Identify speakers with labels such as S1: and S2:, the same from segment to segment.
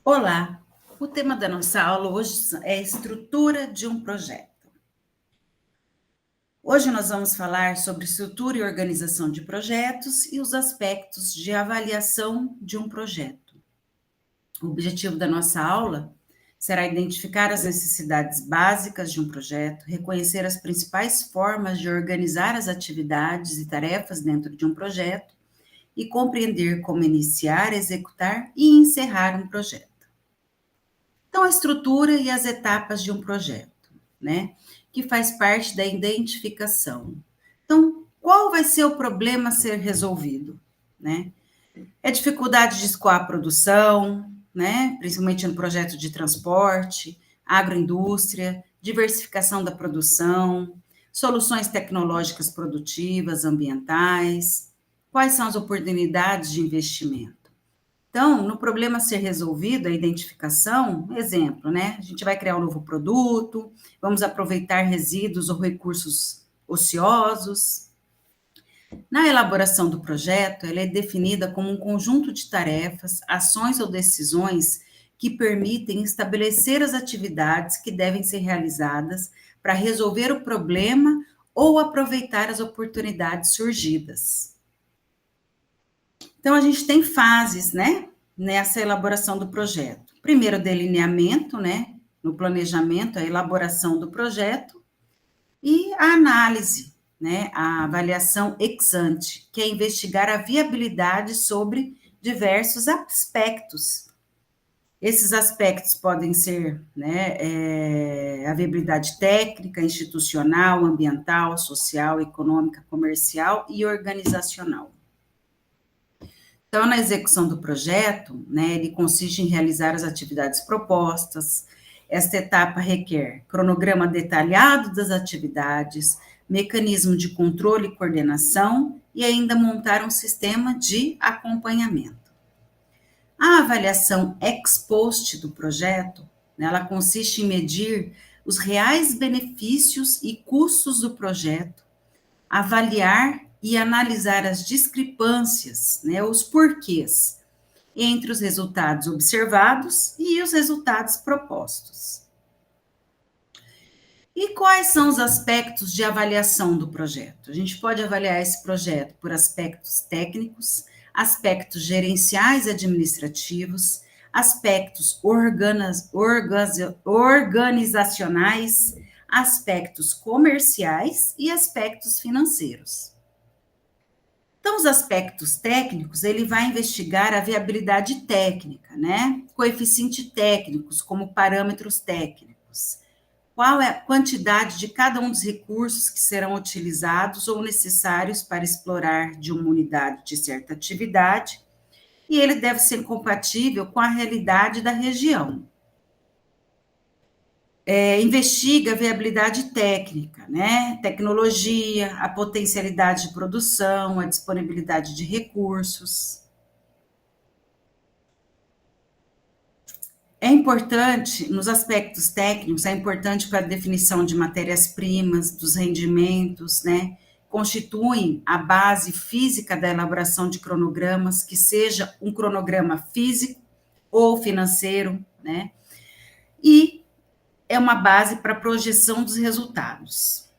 S1: Olá, o tema da nossa aula hoje é a estrutura de um projeto. Hoje nós vamos falar sobre estrutura e organização de projetos e os aspectos de avaliação de um projeto. O objetivo da nossa aula será identificar as necessidades básicas de um projeto, reconhecer as principais formas de organizar as atividades e tarefas dentro de um projeto e compreender como iniciar, executar e encerrar um projeto. Então, a estrutura e as etapas de um projeto, né? Que faz parte da identificação. Então, qual vai ser o problema a ser resolvido, né? É dificuldade de escoar a produção, né? Principalmente no projeto de transporte, agroindústria, diversificação da produção, soluções tecnológicas produtivas, ambientais, quais são as oportunidades de investimento. Então, no problema a ser resolvido, a identificação, exemplo, né? A gente vai criar um novo produto, vamos aproveitar resíduos ou recursos ociosos. Na elaboração do projeto, ela é definida como um conjunto de tarefas, ações ou decisões que permitem estabelecer as atividades que devem ser realizadas para resolver o problema ou aproveitar as oportunidades surgidas. Então, a gente tem fases, né, nessa elaboração do projeto. Primeiro, o delineamento, né, no planejamento, a elaboração do projeto, e a análise, né, a avaliação ex ante, que é investigar a viabilidade sobre diversos aspectos. Esses aspectos podem ser, né, a viabilidade técnica, institucional, ambiental, social, econômica, comercial e organizacional. Então, na execução do projeto, né, ele consiste em realizar as atividades propostas. Esta etapa requer cronograma detalhado das atividades, mecanismo de controle e coordenação e ainda montar um sistema de acompanhamento. A avaliação ex post do projeto, né, ela consiste em medir os reais benefícios e custos do projeto, avaliar e analisar as discrepâncias, né, os porquês, entre os resultados observados e os resultados propostos. E quais são os aspectos de avaliação do projeto? A gente pode avaliar esse projeto por aspectos técnicos, aspectos gerenciais e administrativos, aspectos organizacionais, aspectos comerciais e aspectos financeiros. Então, os aspectos técnicos, ele vai investigar a viabilidade técnica, né? Coeficiente técnicos como parâmetros técnicos. Qual é a quantidade de cada um dos recursos que serão utilizados ou necessários para explorar de uma unidade de certa atividade, e ele deve ser compatível com a realidade da região. Investiga a viabilidade técnica, né? Tecnologia, a potencialidade de produção, a disponibilidade de recursos. É importante, nos aspectos técnicos, é importante para a definição de matérias-primas, dos rendimentos, né? Constituem a base física da elaboração de cronogramas, que seja um cronograma físico ou financeiro, né? E é uma base para a projeção dos resultados.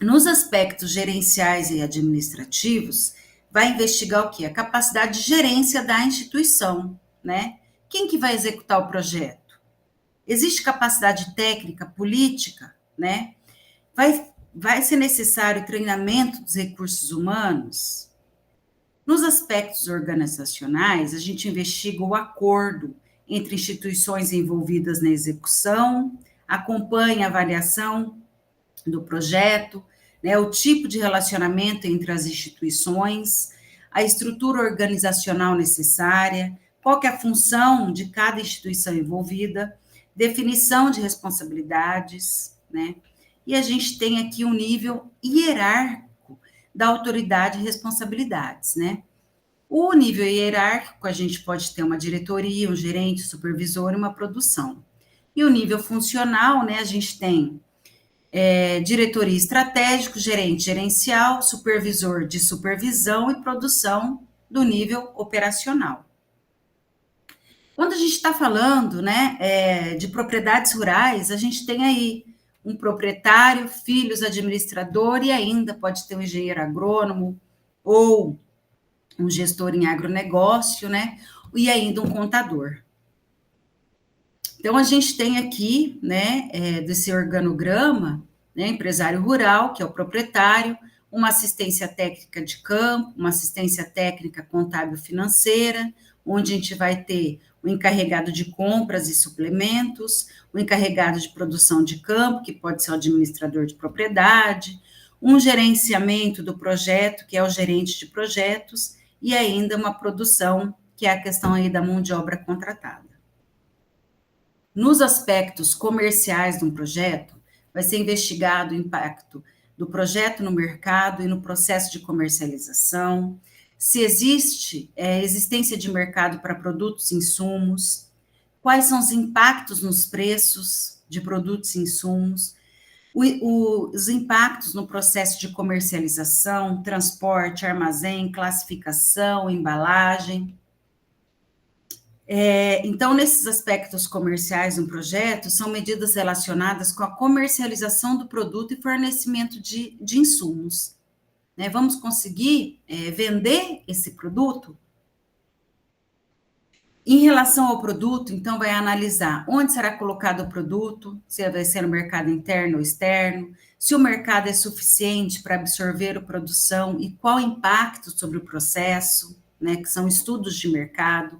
S1: Nos aspectos gerenciais e administrativos, vai investigar o quê? A capacidade de gerência da instituição, né? Quem que vai executar o projeto? Existe capacidade técnica, política, né? Vai ser necessário treinamento dos recursos humanos? Nos aspectos organizacionais, a gente investiga o acordo entre instituições envolvidas na execução, acompanha a avaliação do projeto, né, o tipo de relacionamento entre as instituições, a estrutura organizacional necessária, qual que é a função de cada instituição envolvida, definição de responsabilidades, né? E a gente tem aqui um nível hierárquico da autoridade e responsabilidades, né? O nível hierárquico, a gente pode ter uma diretoria, um gerente, supervisor e uma produção. E o nível funcional, né, a gente tem diretoria estratégico, gerente gerencial, supervisor de supervisão e produção do nível operacional. Quando a gente está falando, né, de propriedades rurais, a gente tem aí um proprietário, filhos, administrador e ainda pode ter um engenheiro agrônomo ou um gestor em agronegócio, né, e ainda um contador. Então, a gente tem aqui, né, desse organograma, né, empresário rural, que é o proprietário, uma assistência técnica de campo, uma assistência técnica contábil financeira, onde a gente vai ter o encarregado de compras e suplementos, o encarregado de produção de campo, que pode ser o administrador de propriedade, um gerenciamento do projeto, que é o gerente de projetos, e ainda uma produção, que é a questão aí da mão de obra contratada. Nos aspectos comerciais de um projeto, vai ser investigado o impacto do projeto no mercado e no processo de comercialização, se existe existência de mercado para produtos e insumos, quais são os impactos nos preços de produtos e insumos, os impactos no processo de comercialização, transporte, armazém, classificação, embalagem. Então, nesses aspectos comerciais do projeto, são medidas relacionadas com a comercialização do produto e fornecimento de insumos. Né? Vamos conseguir vender esse produto? Em relação ao produto, então, vai analisar onde será colocado o produto, se vai ser no mercado interno ou externo, se o mercado é suficiente para absorver a produção e qual o impacto sobre o processo, né, que são estudos de mercado,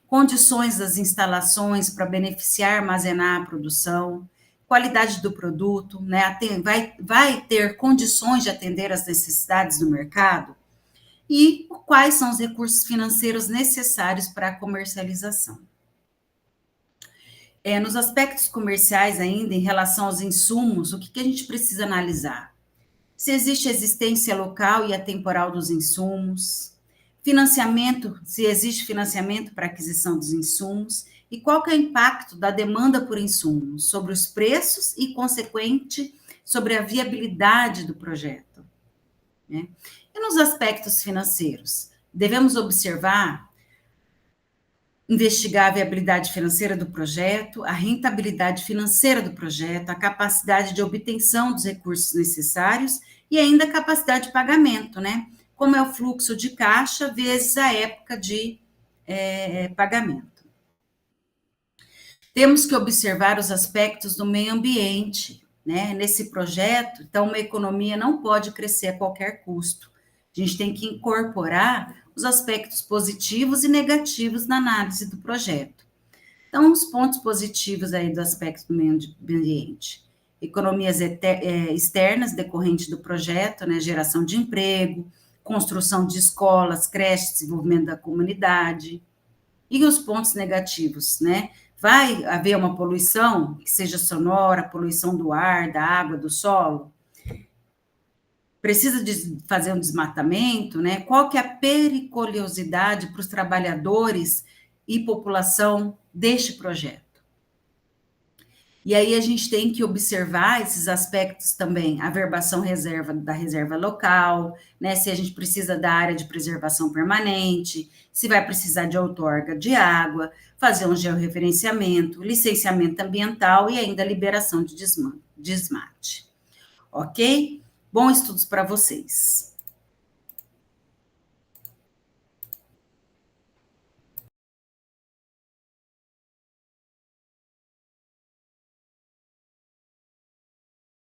S1: condições das instalações para beneficiar, armazenar a produção, qualidade do produto, né, vai ter condições de atender às necessidades do mercado, e quais são os recursos financeiros necessários para a comercialização. Nos aspectos comerciais ainda, em relação aos insumos, o que a gente precisa analisar? Se existe existência local e atemporal dos insumos, financiamento, se existe financiamento para aquisição dos insumos, e qual que é o impacto da demanda por insumos sobre os preços e, consequente, sobre a viabilidade do projeto. Né? E nos aspectos financeiros, devemos investigar a viabilidade financeira do projeto, a rentabilidade financeira do projeto, a capacidade de obtenção dos recursos necessários e ainda a capacidade de pagamento, né? Como é o fluxo de caixa vezes a época de pagamento. Temos que observar os aspectos do meio ambiente, né? Nesse projeto, então, uma economia não pode crescer a qualquer custo. A gente tem que incorporar os aspectos positivos e negativos na análise do projeto. Então, os pontos positivos aí do aspecto do meio ambiente. Economias externas decorrentes do projeto, né, geração de emprego, construção de escolas, creches, desenvolvimento da comunidade. E os pontos negativos, né? Vai haver uma poluição, que seja sonora, poluição do ar, da água, do solo? Precisa fazer um desmatamento, né? Qual que é a periculosidade para os trabalhadores e população deste projeto? E aí a gente tem que observar esses aspectos também, a verbação da reserva local, né? Se a gente precisa da área de preservação permanente, se vai precisar de outorga de água, fazer um georreferenciamento, licenciamento ambiental e ainda liberação de desmate. Ok? Bons estudos para vocês.